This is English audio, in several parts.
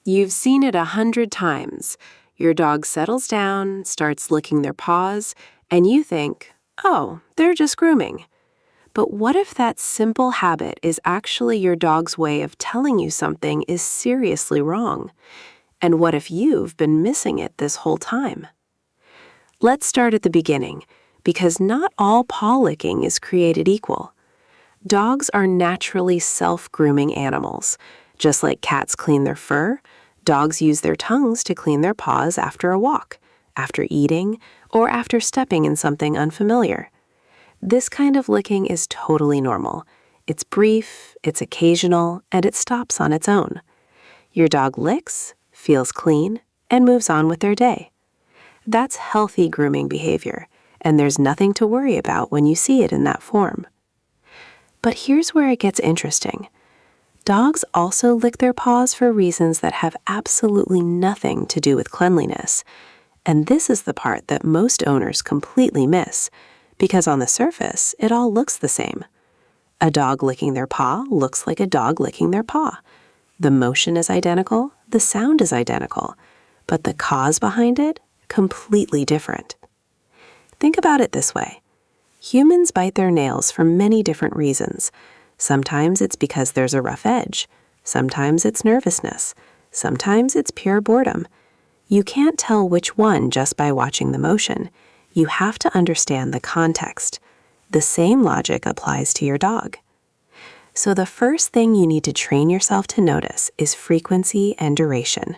You've seen it 100 times. Your dog settles down, starts licking their paws, and you think, oh, they're just grooming. But what if that simple habit is actually your dog's way of telling you something is seriously wrong? And what if you've been missing it this whole time? Let's start at the beginning, because not all paw licking is created equal. Dogs are naturally self-grooming animals. Just like cats clean their fur, dogs use their tongues to clean their paws after a walk, after eating, or after stepping in something unfamiliar. This kind of licking is totally normal. It's brief, it's occasional, and it stops on its own. Your dog licks, feels clean, and moves on with their day. That's healthy grooming behavior, and there's nothing to worry about when you see it in that form. But here's where it gets interesting. Dogs also lick their paws for reasons that have absolutely nothing to do with cleanliness. And this is the part that most owners completely miss, because on the surface, it all looks the same. A dog licking their paw looks like a dog licking their paw. The motion is identical, the sound is identical, but the cause behind it, completely different. Think about it this way. Humans bite their nails for many different reasons. Sometimes it's because there's a rough edge. Sometimes it's nervousness. Sometimes it's pure boredom. You can't tell which one just by watching the motion. You have to understand the context. The same logic applies to your dog. So the first thing you need to train yourself to notice is frequency and duration.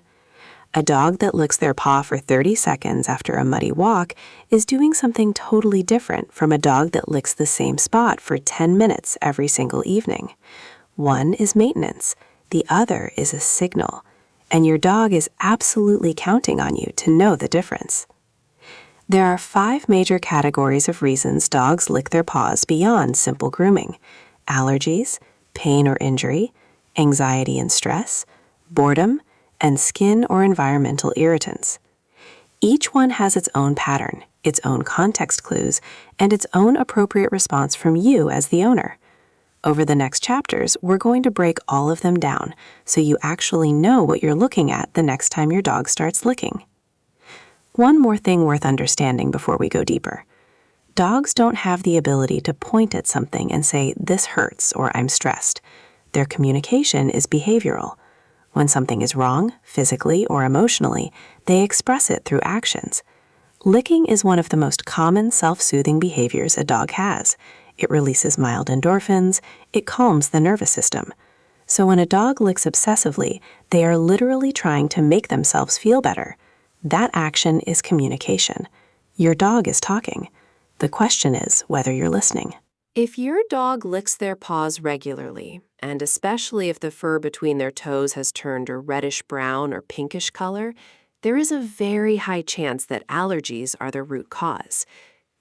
A dog that licks their paw for 30 seconds after a muddy walk is doing something totally different from a dog that licks the same spot for 10 minutes every single evening. One is maintenance, the other is a signal, and your dog is absolutely counting on you to know the difference. There are 5 major categories of reasons dogs lick their paws beyond simple grooming: allergies, pain or injury, anxiety and stress, boredom, and skin or environmental irritants. Each one has its own pattern, its own context clues, and its own appropriate response from you as the owner. Over the next chapters, we're going to break all of them down so you actually know what you're looking at the next time your dog starts licking. One more thing worth understanding before we go deeper. Dogs don't have the ability to point at something and say, "This hurts," or "I'm stressed." Their communication is behavioral. When something is wrong, physically or emotionally, they express it through actions. Licking is one of the most common self-soothing behaviors a dog has. It releases mild endorphins, it calms the nervous system. So when a dog licks obsessively, they are literally trying to make themselves feel better. That action is communication. Your dog is talking. The question is whether you're listening. If your dog licks their paws regularly, and especially if the fur between their toes has turned a reddish-brown or pinkish color, there is a very high chance that allergies are the root cause.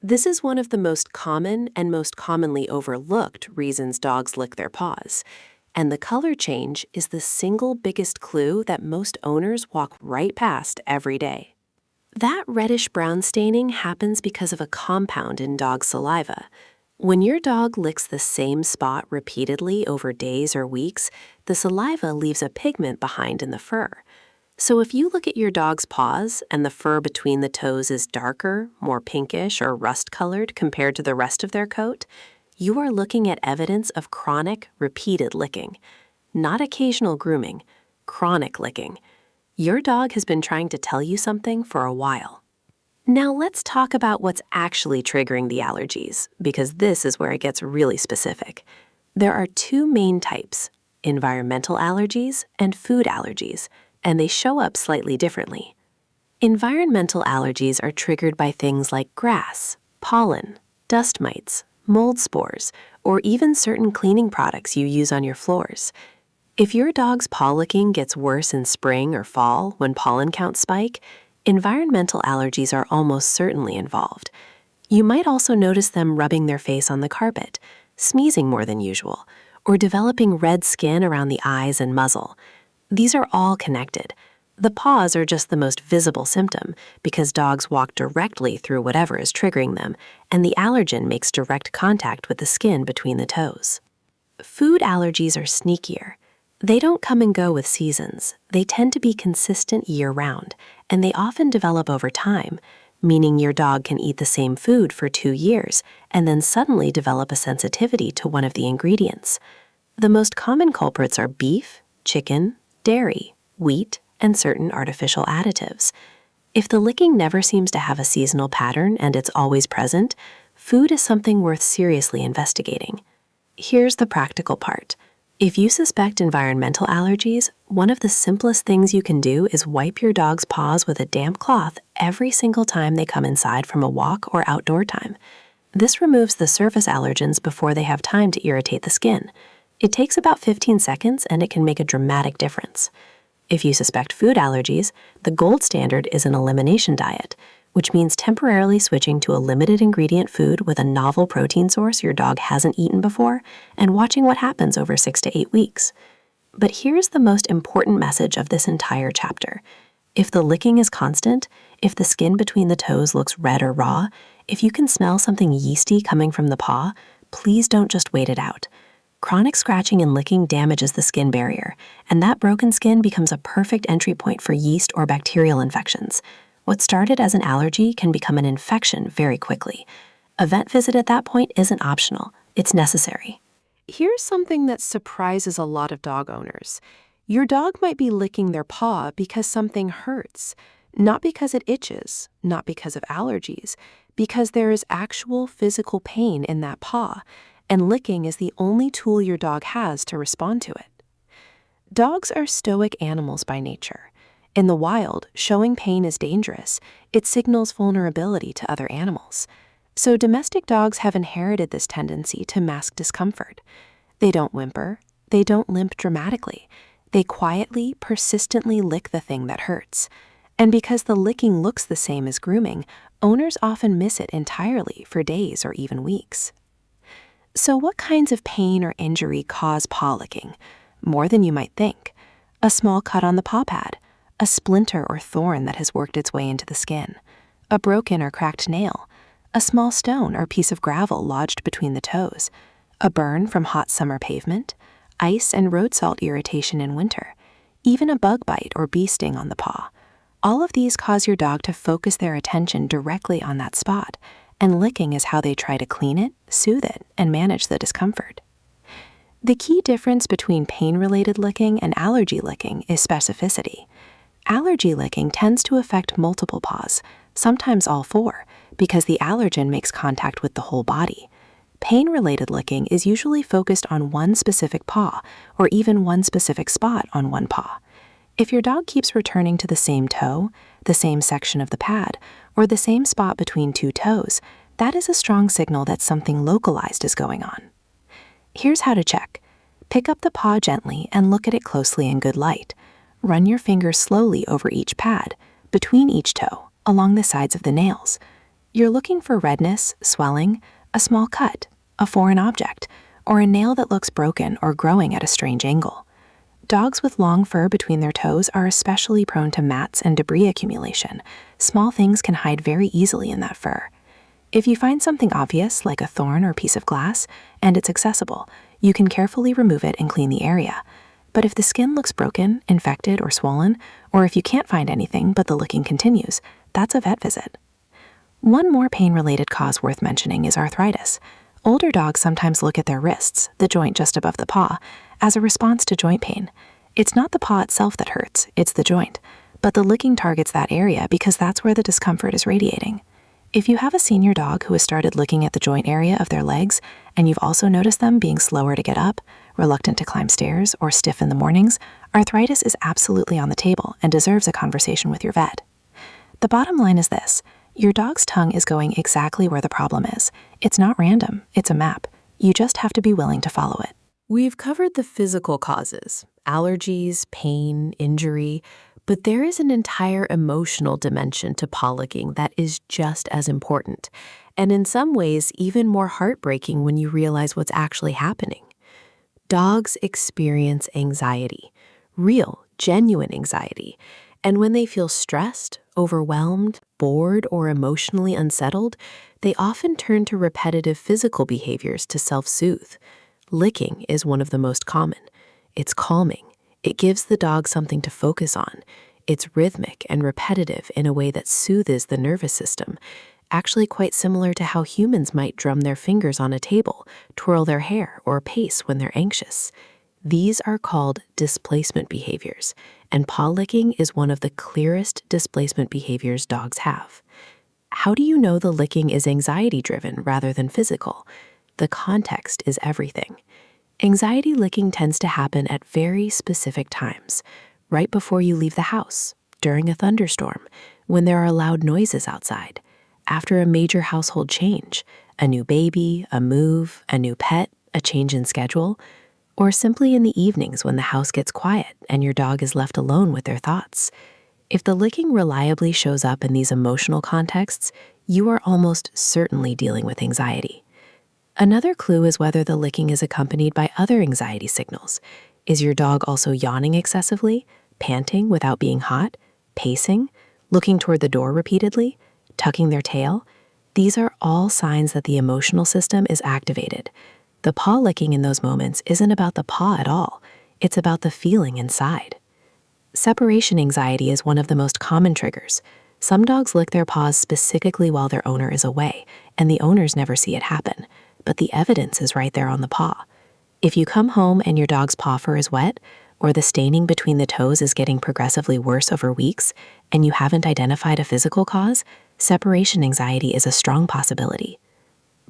This is one of the most common and most commonly overlooked reasons dogs lick their paws. And the color change is the single biggest clue that most owners walk right past every day. That reddish-brown staining happens because of a compound in dog saliva. When your dog licks the same spot repeatedly over days or weeks, the saliva leaves a pigment behind in the fur. So if you look at your dog's paws and the fur between the toes is darker, more pinkish or rust-colored compared to the rest of their coat, you are looking at evidence of chronic, repeated licking. Not occasional grooming, chronic licking. Your dog has been trying to tell you something for a while. Now let's talk about what's actually triggering the allergies, because this is where it gets really specific. There are 2 main types, environmental allergies and food allergies, and they show up slightly differently. Environmental allergies are triggered by things like grass, pollen, dust mites, mold spores, or even certain cleaning products you use on your floors. If your dog's paw licking gets worse in spring or fall when pollen counts spike, environmental allergies are almost certainly involved. You might also notice them rubbing their face on the carpet, sneezing more than usual, or developing red skin around the eyes and muzzle. These are all connected. The paws are just the most visible symptom because dogs walk directly through whatever is triggering them, and the allergen makes direct contact with the skin between the toes. Food allergies are sneakier. They don't come and go with seasons. They tend to be consistent year-round, and they often develop over time, meaning your dog can eat the same food for 2 years and then suddenly develop a sensitivity to one of the ingredients. The most common culprits are beef, chicken, dairy, wheat, and certain artificial additives. If the licking never seems to have a seasonal pattern and it's always present, food is something worth seriously investigating. Here's the practical part. If you suspect environmental allergies, one of the simplest things you can do is wipe your dog's paws with a damp cloth every single time they come inside from a walk or outdoor time. This removes the surface allergens before they have time to irritate the skin. It takes about 15 seconds and it can make a dramatic difference. If you suspect food allergies, the gold standard is an elimination diet, which means temporarily switching to a limited ingredient food with a novel protein source your dog hasn't eaten before and watching what happens over 6 to 8 weeks. But here's the most important message of this entire chapter. If the licking is constant, if the skin between the toes looks red or raw, if you can smell something yeasty coming from the paw, please don't just wait it out. Chronic scratching and licking damages the skin barrier, and that broken skin becomes a perfect entry point for yeast or bacterial infections. What started as an allergy can become an infection very quickly. A vet visit at that point isn't optional, it's necessary. Here's something that surprises a lot of dog owners. Your dog might be licking their paw because something hurts, not because it itches, not because of allergies, because there is actual physical pain in that paw, and licking is the only tool your dog has to respond to it. Dogs are stoic animals by nature. In the wild, showing pain is dangerous. It signals vulnerability to other animals. So domestic dogs have inherited this tendency to mask discomfort. They don't whimper. They don't limp dramatically. They quietly, persistently lick the thing that hurts. And because the licking looks the same as grooming, owners often miss it entirely for days or even weeks. So what kinds of pain or injury cause paw licking? More than you might think. A small cut on the paw pad, a splinter or thorn that has worked its way into the skin, a broken or cracked nail, a small stone or piece of gravel lodged between the toes, a burn from hot summer pavement, ice and road salt irritation in winter, even a bug bite or bee sting on the paw. All of these cause your dog to focus their attention directly on that spot, and licking is how they try to clean it, soothe it, and manage the discomfort. The key difference between pain-related licking and allergy licking is specificity. Allergy licking tends to affect multiple paws, sometimes all 4, because the allergen makes contact with the whole body. Pain-related licking is usually focused on one specific paw, or even one specific spot on one paw. If your dog keeps returning to the same toe, the same section of the pad, or the same spot between 2 toes, that is a strong signal that something localized is going on. Here's how to check. Pick up the paw gently and look at it closely in good light. Run your fingers slowly over each pad, between each toe, along the sides of the nails. You're looking for redness, swelling, a small cut, a foreign object, or a nail that looks broken or growing at a strange angle. Dogs with long fur between their toes are especially prone to mats and debris accumulation. Small things can hide very easily in that fur. If you find something obvious, like a thorn or piece of glass, and it's accessible, you can carefully remove it and clean the area. But if the skin looks broken, infected, or swollen, or if you can't find anything but the licking continues, that's a vet visit. One more pain-related cause worth mentioning is arthritis. Older dogs sometimes look at their wrists, the joint just above the paw, as a response to joint pain. It's not the paw itself that hurts, it's the joint. But the licking targets that area because that's where the discomfort is radiating. If you have a senior dog who has started licking at the joint area of their legs, and you've also noticed them being slower to get up, reluctant to climb stairs, or stiff in the mornings, arthritis is absolutely on the table and deserves a conversation with your vet. The bottom line is this: your dog's tongue is going exactly where the problem is. It's not random, it's a map. You just have to be willing to follow it. We've covered the physical causes, allergies, pain, injury, but there is an entire emotional dimension to paw licking that is just as important, and in some ways even more heartbreaking when you realize what's actually happening. Dogs experience anxiety, real, genuine anxiety, and when they feel stressed, overwhelmed, bored, or emotionally unsettled, they often turn to repetitive physical behaviors to self-soothe. Licking is one of the most common. It's calming, It gives the dog something to focus on. It's rhythmic and repetitive in a way that soothes the nervous system, actually quite similar to how humans might drum their fingers on a table, twirl their hair, or pace when they're anxious. These are called displacement behaviors, and paw licking is one of the clearest displacement behaviors dogs have. How do you know the licking is anxiety-driven rather than physical? The context is everything. Anxiety licking tends to happen at very specific times, right before you leave the house, during a thunderstorm, when there are loud noises outside, after a major household change, a new baby, a move, a new pet, a change in schedule, or simply in the evenings when the house gets quiet and your dog is left alone with their thoughts. If the licking reliably shows up in these emotional contexts, you are almost certainly dealing with anxiety. Another clue is whether the licking is accompanied by other anxiety signals. Is your dog also yawning excessively, panting without being hot, pacing, looking toward the door repeatedly, tucking their tail? These are all signs that the emotional system is activated. The paw licking in those moments isn't about the paw at all. It's about the feeling inside. Separation anxiety is one of the most common triggers. Some dogs lick their paws specifically while their owner is away, and the owners never see it happen, but the evidence is right there on the paw. If you come home and your dog's paw fur is wet, or the staining between the toes is getting progressively worse over weeks, and you haven't identified a physical cause, separation anxiety is a strong possibility.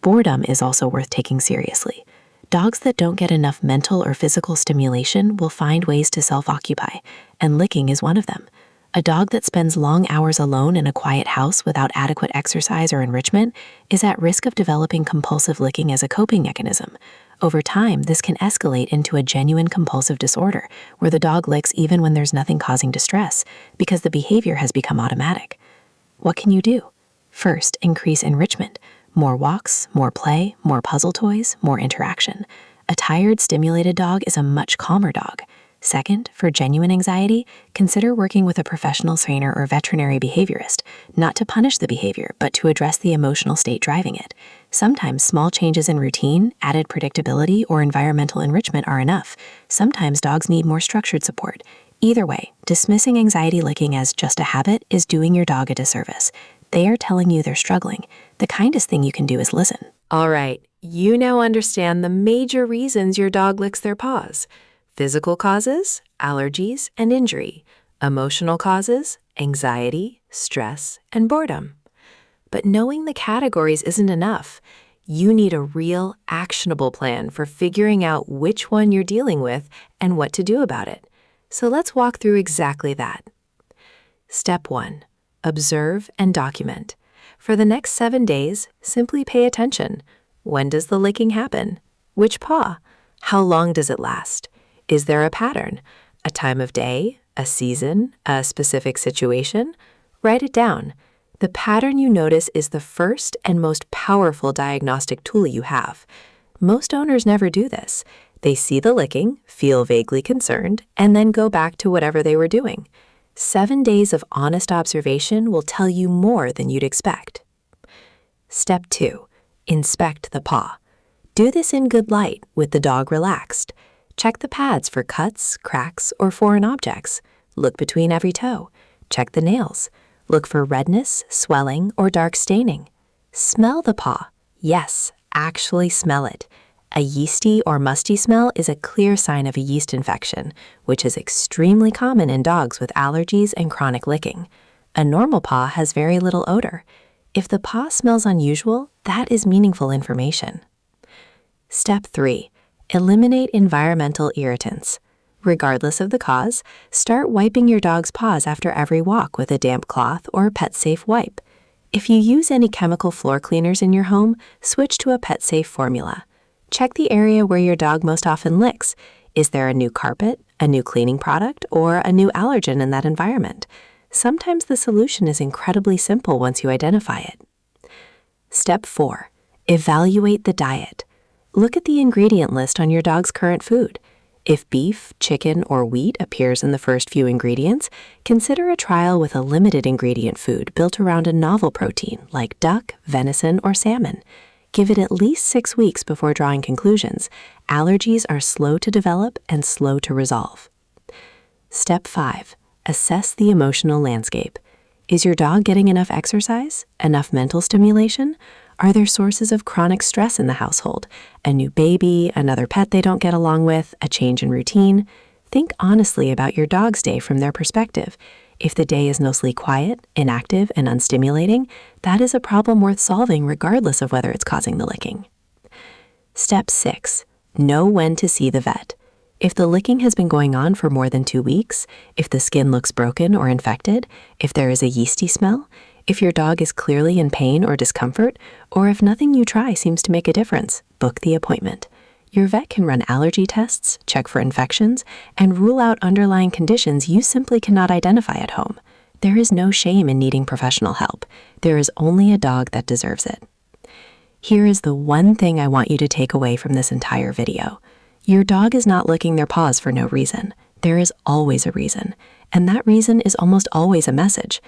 Boredom is also worth taking seriously. Dogs that don't get enough mental or physical stimulation will find ways to self-occupy, and licking is one of them. A dog that spends long hours alone in a quiet house without adequate exercise or enrichment is at risk of developing compulsive licking as a coping mechanism. Over time, this can escalate into a genuine compulsive disorder, where the dog licks even when there's nothing causing distress, because the behavior has become automatic. What can you do? First, increase enrichment. More walks, more play, more puzzle toys, more interaction. A tired, stimulated dog is a much calmer dog. Second, for genuine anxiety, consider working with a professional trainer or veterinary behaviorist, not to punish the behavior, but to address the emotional state driving it. Sometimes small changes in routine, added predictability, or environmental enrichment are enough. Sometimes dogs need more structured support. Either way, dismissing anxiety licking as just a habit is doing your dog a disservice. They are telling you they're struggling. The kindest thing you can do is listen. All right, you now understand the major reasons your dog licks their paws. Physical causes, allergies, and injury. Emotional causes, anxiety, stress, and boredom. But knowing the categories isn't enough. You need a real, actionable plan for figuring out which one you're dealing with and what to do about it. So let's walk through exactly that. Step 1. Observe and document. For the next 7 days, simply pay attention. When does the licking happen? Which paw? How long does it last? Is there a pattern? A time of day? A season? A specific situation? Write it down. The pattern you notice is the first and most powerful diagnostic tool you have. Most owners never do this. They see the licking, feel vaguely concerned, and then go back to whatever they were doing. 7 days of honest observation will tell you more than you'd expect. Step 2. Inspect the paw. Do this in good light, with the dog relaxed. Check the pads for cuts, cracks, or foreign objects. Look between every toe. Check the nails. Look for redness, swelling, or dark staining. Smell the paw. Yes, actually smell it. A yeasty or musty smell is a clear sign of a yeast infection, which is extremely common in dogs with allergies and chronic licking. A normal paw has very little odor. If the paw smells unusual, that is meaningful information. Step 3. Eliminate environmental irritants. Regardless of the cause, start wiping your dog's paws after every walk with a damp cloth or pet-safe wipe. If you use any chemical floor cleaners in your home, switch to a pet-safe formula. Check the area where your dog most often licks. Is there a new carpet, a new cleaning product, or a new allergen in that environment? Sometimes the solution is incredibly simple once you identify it. Step 4. Evaluate the diet. Look at the ingredient list on your dog's current food. If beef, chicken, or wheat appears in the first few ingredients, consider a trial with a limited ingredient food built around a novel protein like duck, venison, or salmon. Give it at least 6 weeks before drawing conclusions. Allergies are slow to develop and slow to resolve. Step 5. Assess the emotional landscape. Is your dog getting enough exercise? Enough mental stimulation? Are there sources of chronic stress in the household? A new baby, another pet they don't get along with, a change in routine? Think honestly about your dog's day from their perspective. If the day is mostly quiet, inactive, and unstimulating, that is a problem worth solving regardless of whether it's causing the licking. Step 6. Know when to see the vet. If the licking has been going on for more than 2 weeks, if the skin looks broken or infected, if there is a yeasty smell, if your dog is clearly in pain or discomfort, or if nothing you try seems to make a difference, book the appointment. Your vet can run allergy tests, check for infections, and rule out underlying conditions you simply cannot identify at home. There is no shame in needing professional help. There is only a dog that deserves it. Here is the one thing I want you to take away from this entire video. Your dog is not licking their paws for no reason. There is always a reason, and that reason is almost always a message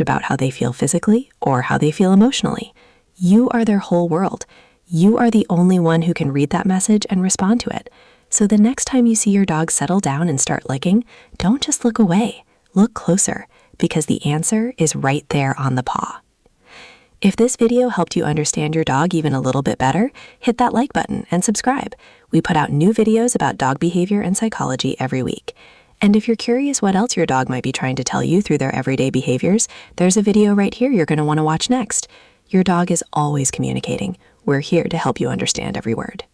about how they feel physically or how they feel emotionally. You are their whole world. You are the only one who can read that message and respond to it. So the next time you see your dog settle down and start licking, don't just look away. Look closer, because the answer is right there on the paw. If this video helped you understand your dog even a little bit better, hit that like button and subscribe. We put out new videos about dog behavior and psychology every week. And if you're curious what else your dog might be trying to tell you through their everyday behaviors, there's a video right here you're going to want to watch next. Your dog is always communicating. We're here to help you understand every word.